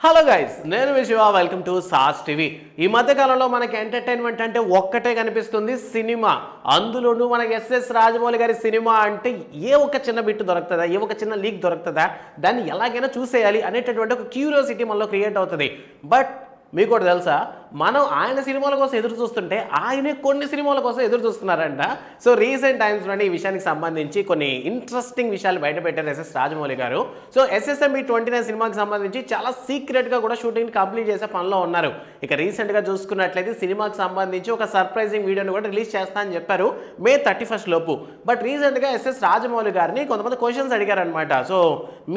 Hello guys, నేను మీ Shiva. Welcome to సాస్ టీవీ. ఈ మధ్య కాలంలో మనకి ఎంటర్టైన్మెంట్ అంటే ఒక్కటే కనిపిస్తుంది, సినిమా. అందులోనూ మనకి ఎస్ఎస్ రాజమౌళి గారి సినిమా అంటే ఏ ఒక చిన్న బిట్ దొరుకుతుందా, ఏ ఒక చిన్న లీక్ దొరుకుతుందా, దాన్ని ఎలాగైనా చూసేయాలి అనేటటువంటి ఒక క్యూరియాసిటీ మనలో క్రియేట్ అవుతుంది. బట్ మీకు కూడా తెలుసా, మనం ఆయన సినిమాల కోసం ఎదురు చూస్తుంటే ఆయనే కొన్ని సినిమాల కోసం ఎదురు చూస్తున్నారంట. సో రీసెంట్ టైమ్స్లోనే ఈ విషయానికి సంబంధించి కొన్ని ఇంట్రెస్టింగ్ విషయాలు బయటపెట్టారు ఎస్ఎస్ రాజమౌళి గారు. సో SSME 29 సినిమాకి సంబంధించి చాలా సీక్రెట్గా కూడా షూటింగ్ కంప్లీట్ చేసే పనిలో ఉన్నారు. ఇక రీసెంట్గా చూసుకున్నట్లయితే సినిమాకి సంబంధించి ఒక సర్ప్రైజింగ్ వీడియోని కూడా రిలీజ్ చేస్తా అని చెప్పారు May 31 లోపు. బట్ రీసెంట్గా ఎస్ఎస్ రాజమౌళి గారిని కొంతమంది క్వశ్చన్స్ అడిగారనమాట. సో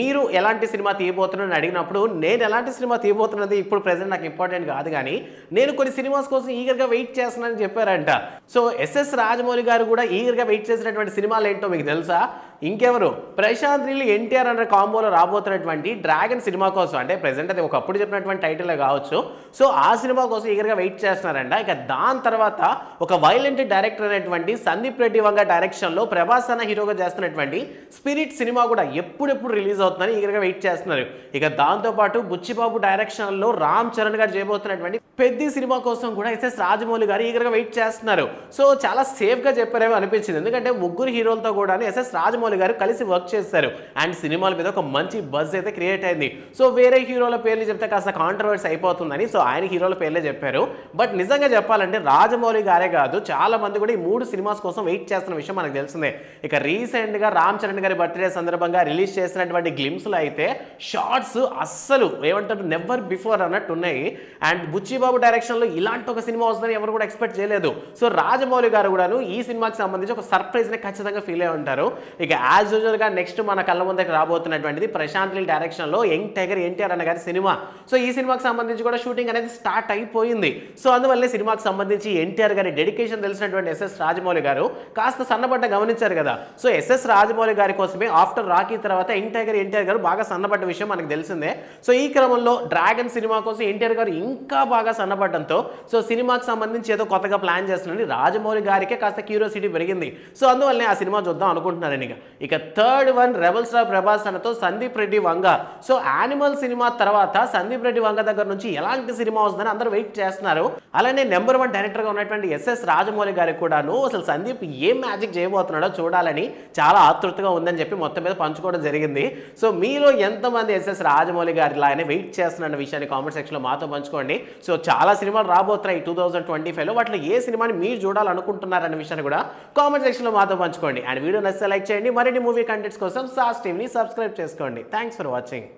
మీరు ఎలాంటి సినిమా తీయబోతున్నారని అడిగినప్పుడు, నేను ఎలాంటి సినిమా తీయబోతున్నది ఇప్పుడు ప్రెసెంట్ నాకు ఇంపార్టెంట్ కాదు, కానీ నేను కొన్ని సినిమాస్ కోసం ఈగర్గా వెయిట్ చేస్తున్నానని చెప్పారంట. సో ఎస్ఎస్ రాజమౌళి గారు కూడా ఈగర్గా వెయిట్ చేసినటువంటి సినిమాలు ఏంటో మీకు తెలుసా? ఇంకెవరు, ప్రశాంత్ నీల్ ఎన్టీఆర్ అనే కాంబోలో రాబోతున్నటువంటి డ్రాగన్ సినిమా కోసం, అంటే ప్రెసెంట్ అది ఒకప్పుడు చెప్పినటువంటి టైటిల్ కావచ్చు. సో ఆ సినిమా కోసం ఈగర్గా వెయిట్ చేస్తున్నారంట. ఇక దాని తర్వాత ఒక వైలెంట్ డైరెక్టర్ అయినటువంటి సందీప్ రెడ్డి వంగ డైరెక్షన్లో ప్రభాస్ అన్న హీరోగా చేస్తున్నటువంటి స్పిరిట్ సినిమా కూడా ఎప్పుడెప్పుడు రిలీజ్ అవుతుందని ఈగర్గా వెయిట్ చేస్తున్నారు. ఇక దాంతోపాటు బుచ్చిబాబు డైరెక్షన్లో రామ్ చరణ్ గారు చేయబోతున్నటువంటి పెద్ద సినిమా కోసం కూడా ఎస్ఎస్ రాజమౌళి గారు ఈగర్గా వెయిట్ చేస్తున్నారు. సో చాలా సేఫ్గా చెప్పారేమో అనిపించింది, ఎందుకంటే ముగ్గురు హీరోలతో కూడా ఎస్ఎస్ రాజమౌళి గారు కలిసి వర్క్ చేశారు అండ్ సినిమాల మీద ఒక మంచి బజ్ అయితే క్రియేట్ అయింది. సో వేరే హీరోల పేర్లు చెప్తే కాస్త కాంట్రవర్సీ అయిపోతుందని సో ఆయన హీరోల పేర్లే చెప్పారు. బట్ నిజంగా చెప్పాలంటే రాజమౌళి గారే కాదు, చాలా మంది కూడా ఈ 3 సినిమాస్ కోసం వెయిట్ చేస్తున్న విషయం మనకు తెలిసిందే. ఇక రీసెంట్గా రామ్ చరణ్ గారి బర్త్డే సందర్భంగా రిలీజ్ చేసినటువంటి గ్లిమ్స్లో అయితే షార్ట్స్ అస్సలు ఏమంటారు, నెవర్ బిఫోర్ అన్నట్టు ఉన్నాయి. అండ్ బుచ్చిబాబు డైరెక్షన్లో ఇలాంటి ఒక సినిమా వస్తుందని ఎవరు కూడా ఎక్స్పెక్ట్ చేయలేదు. సో రాజమౌళి గారు కూడాను ఈ సినిమాకి సంబంధించి ఒక సర్ప్రైజ్ని ఖచ్చితంగా ఫీల్ అయి ఉంటారు. ఇక యాజ్ యూజువల్గా నెక్స్ట్ మన కళ్ళ ముందుకు రాబోతున్నటువంటిది ప్రశాంత్ నీల్ డైరెక్షన్లో యంగ్ టైగర్ ఎన్టీఆర్ అన్న గారి సినిమా. సో ఈ సినిమాకి సంబంధించి కూడా షూటింగ్ అనేది స్టార్ట్ అయిపోయింది. సో అందువల్లే సినిమాకి సంబంధించి ఎన్టీఆర్ గారి డెడికేషన్ తెలిసినటువంటి ఎస్ఎస్ రాజమౌళి గారు కాస్త సన్నబడ్డ గమనించారు కదా. సో ఎస్ఎస్ రాజమౌళి గారి కోసమే ఆఫ్టర్ రాకీ తర్వాత యంగ్ టైగర్ ఎన్టీఆర్ గారు బాగా సన్నబడ్డ విషయం మనకు తెలిసిందే. సో ఈ క్రమంలో డ్రాగన్ సినిమా కోసం ఎన్టీఆర్ గారు ఇంకా బాగా సన్నబడ్డంతో సో సినిమాకి సంబంధించి ఏదో కొత్తగా ప్లాన్ చేస్తున్నారని రాజమౌళి గారికే కాస్త క్యూరియాసిటీ పెరిగింది. సో అందువల్లనే ఆ సినిమా చూద్దాం అనుకుంటున్నారని. ఇక third one rebel star Prabhas అన్నతో Sandeep Reddy Vanga. So animal cinema తర్వాత సందీప్ రెడ్డి వంగ దగ్గర నుంచి ఎలాంటి సినిమా వస్తుందని అందరూ వెయిట్ చేస్తున్నారు. అలానే నెంబర్ 1 డైరెక్టర్గా ఉన్నటువంటి ఎస్ఎస్ రాజమౌళి గారికి కూడాను అసలు సందీప్ ఏం మ్యాజిక్ చేయబోతున్నాడో చూడాలని చాలా ఆతృతగా ఉందని చెప్పి మొత్తం మీద పంచుకోవడం జరిగింది. సో మీలో ఎంతమంది ఎస్ఎస్ రాజమౌళి గారి లాగానే వెయిట్ చేస్తున్న విషయాన్ని కామెంట్ సెక్షన్లో మాతో పంచుకోండి. సో చాలా సినిమాలు రాబోతున్నాయి 2025లో, వాటిలో ఏ సినిమాని మీరు చూడాలనుకుంటున్నారనే విషయాన్ని కూడా కామెంట్ సెక్షన్లో మాతో పంచుకోండి. అండ్ వీడియో నచ్చితే లైక్ చేయండి. మరిన్ని మూవీ కంటెంట్స్ కోసం సాస్ టీవీని సబ్స్క్రైబ్ చేసుకోండి. Thanks for watching.